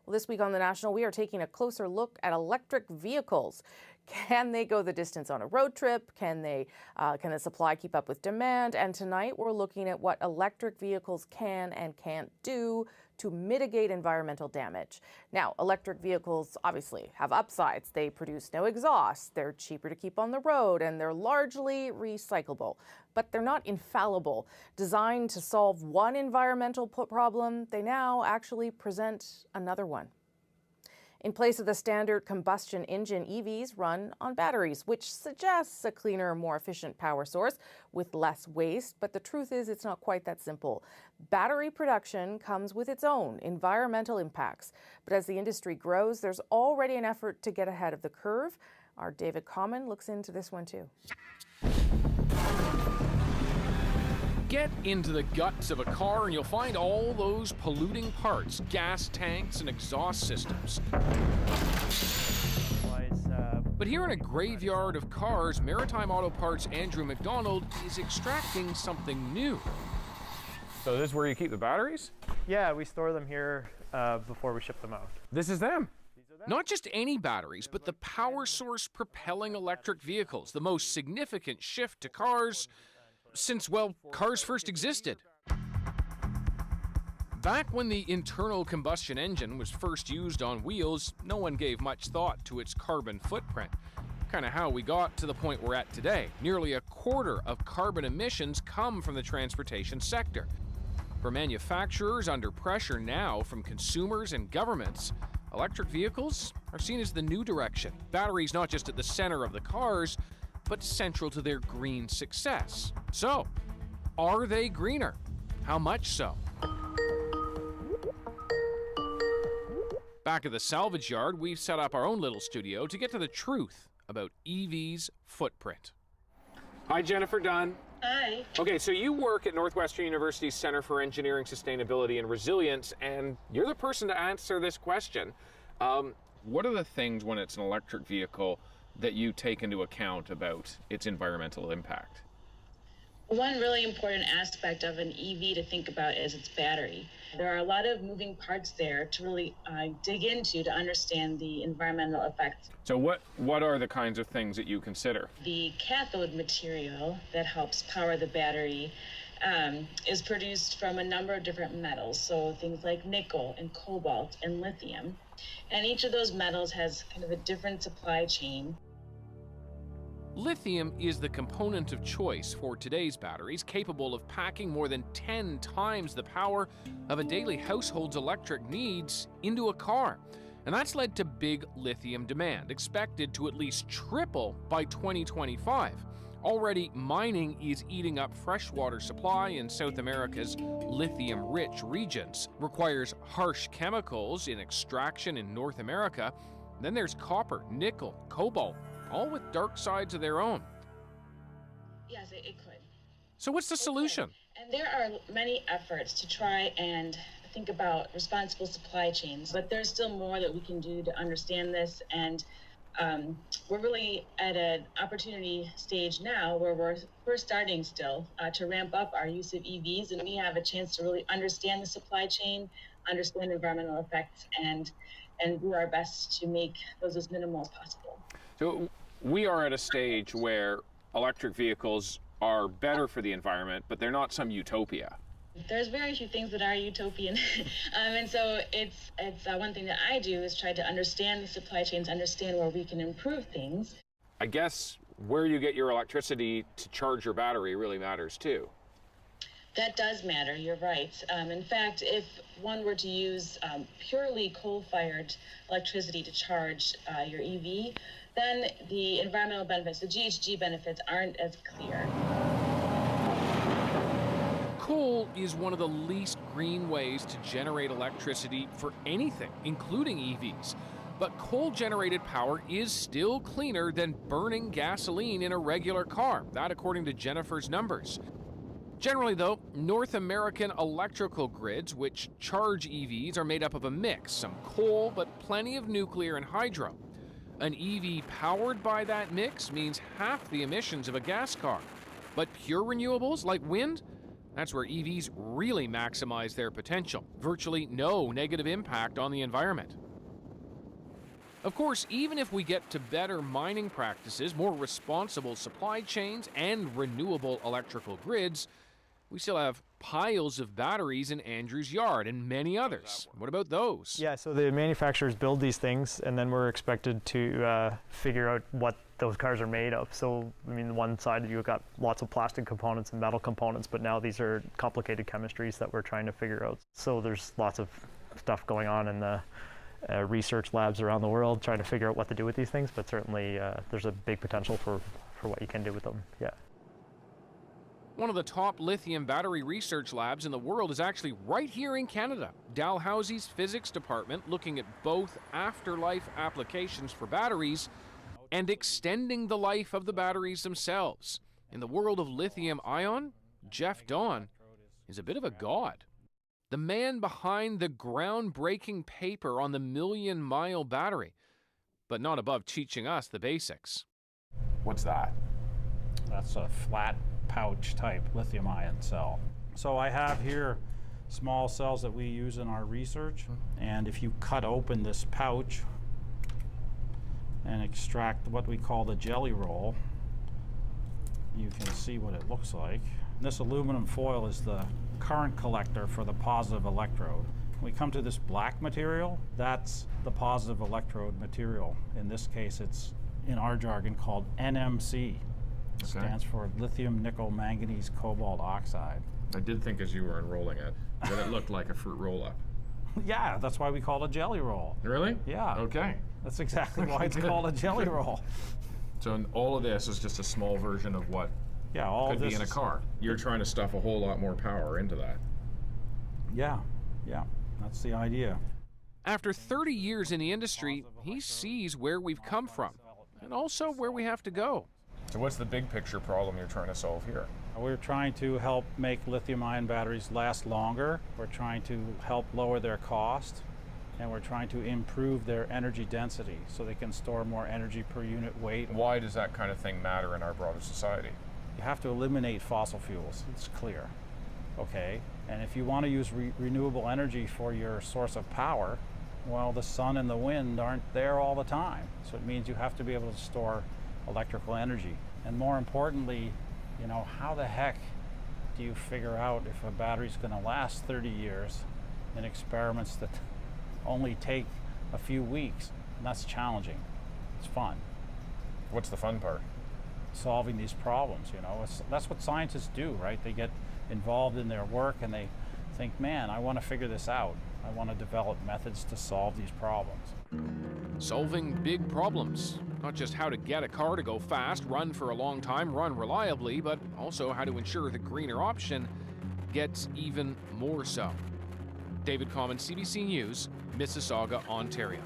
Well, this week on The National, we are taking a closer look at electric vehicles. Can they go the distance on a road trip? Can the supply keep up with demand? And tonight we're looking at what electric vehicles can and can't do to mitigate environmental damage. Now, electric vehicles obviously have upsides. They produce no exhaust, they're cheaper to keep on the road, and they're largely recyclable. But they're not infallible. Designed to solve one environmental problem, they now actually present another one. In place of the standard combustion engine, EVs run on batteries, which suggests a cleaner, more efficient power source with less waste. But the truth is, it's not quite that simple. Battery production comes with its own environmental impacts. But as the industry grows, there's already an effort to get ahead of the curve. Our David Common looks into this one too. Get into the guts of a car and you'll find all those polluting parts, gas tanks and exhaust systems. But here in a graveyard of cars, Maritime Auto Parts' Andrew McDonald is extracting something new. So this is where you keep the batteries? Yeah, we store them here before we ship them out. This is them. Not just any batteries, but the power source propelling electric vehicles, the most significant shift to cars since, well, cars first existed. Back when the internal combustion engine was first used on wheels, no one gave much thought to its carbon footprint. Kind of how we got to the point we're at today. Nearly a quarter of carbon emissions come from the transportation sector. For manufacturers under pressure now from consumers and governments, electric vehicles are seen as the new direction. Batteries not just at the center of the cars, but central to their green success. So, are they greener? How much so? Back at the salvage yard, we've set up our own little studio to get to the truth about EV's footprint. Hi, Jennifer Dunn. Hi. Okay, so you work at Northwestern University's Center for Engineering, Sustainability, and Resilience, and you're the person to answer this question. What are the things when it's an electric vehicle that you take into account about its environmental impact? One really important aspect of an EV to think about is its battery. There are a lot of moving parts there to really dig into to understand the environmental effects. So what are the kinds of things that you consider? The cathode material that helps power the battery is produced from a number of different metals, so things like nickel and cobalt and lithium. And each of those metals has kind of a different supply chain. Lithium is the component of choice for today's batteries, capable of packing more than 10 times the power of a daily household's electric needs into a car. And that's led to big lithium demand, expected to at least triple by 2025. Already, mining is eating up freshwater supply in South America's lithium-rich regions, requires harsh chemicals in extraction in North America. Then there's copper, nickel, cobalt, all with dark sides of their own. Yes, it could. So what's the solution? And there are many efforts to try and think about responsible supply chains, but there's still more that we can do to understand this. And we're really at an opportunity stage now where we're starting still to ramp up our use of EVs, and we have a chance to really understand the supply chain, understand environmental effects, and do our best to make those as minimal as possible. So we are at a stage where electric vehicles are better for the environment, but they're not some utopia. There's very few things that are utopian. And so it's one thing that I do is try to understand the supply chains, understand where we can improve things. I guess where you get your electricity to charge your battery really matters too. That does matter, you're right. In fact, if one were to use purely coal-fired electricity to charge your EV, then the environmental benefits, the GHG benefits, aren't as clear. Coal is one of the least green ways to generate electricity for anything, including EVs. But coal-generated power is still cleaner than burning gasoline in a regular car, that according to Jennifer's numbers. Generally, though, North American electrical grids, which charge EVs, are made up of a mix, some coal, but plenty of nuclear and hydro. An EV powered by that mix means half the emissions of a gas car. But pure renewables like wind, That's where EVs really maximize their potential. Virtually no negative impact on the environment. Of course, even if we get to better mining practices, more responsible supply chains, and renewable electrical grids, we still have piles of batteries in Andrew's yard and many others. What about those? Yeah, so the manufacturers build these things, and then we're expected to figure out what those cars are made of. So, I mean, one side you've got lots of plastic components and metal components, but now these are complicated chemistries that we're trying to figure out. So there's lots of stuff going on in the research labs around the world trying to figure out what to do with these things, but certainly there's a big potential for what you can do with them, yeah. One of the top lithium battery research labs in the world is actually right here in Canada. Dalhousie's physics department looking at both afterlife applications for batteries and extending the life of the batteries themselves. In the world of lithium ion, Jeff Dawn is a bit of a god. The man behind the groundbreaking paper on the million-mile battery, but not above teaching us the basics. What's that? That's a flat pouch type lithium ion cell. So I have here small cells that we use in our research, and if you cut open this pouch and extract what we call the jelly roll, you can see what it looks like. This aluminum foil is the current collector for the positive electrode. When we come to this black material, that's the positive electrode material. In this case, it's in our jargon called NMC. It stands for lithium nickel manganese cobalt oxide. I did think as you were unrolling it that it looked like a fruit roll-up. Yeah, that's why we call it a jelly roll. Really? Yeah. Okay. That's exactly why it's called a jelly roll. So all of this is just a small version of what could be in a car. You're trying to stuff a whole lot more power into that. Yeah, that's the idea. After 30 years in the industry, he sees where we've come from and also where we have to go. So what's the big picture problem you're trying to solve here? We're trying to help make lithium-ion batteries last longer. We're trying to help lower their cost, and we're trying to improve their energy density so they can store more energy per unit weight. Why does that kind of thing matter in our broader society? You have to eliminate fossil fuels, it's clear, okay? And if you want to use renewable energy for your source of power, well, the sun and the wind aren't there all the time. So it means you have to be able to store electrical energy. And more importantly, you know, how the heck do you figure out if a battery's going to last 30 years in experiments that only take a few weeks? And that's challenging. It's fun. What's the fun part? Solving these problems, you know. That's what scientists do, right? They get involved in their work and they think, man, I want to figure this out. I want to develop methods to solve these problems. Solving big problems. Not just how to get a car to go fast, run for a long time, run reliably, but also how to ensure the greener option gets even more so. David Common, CBC News, Mississauga, Ontario.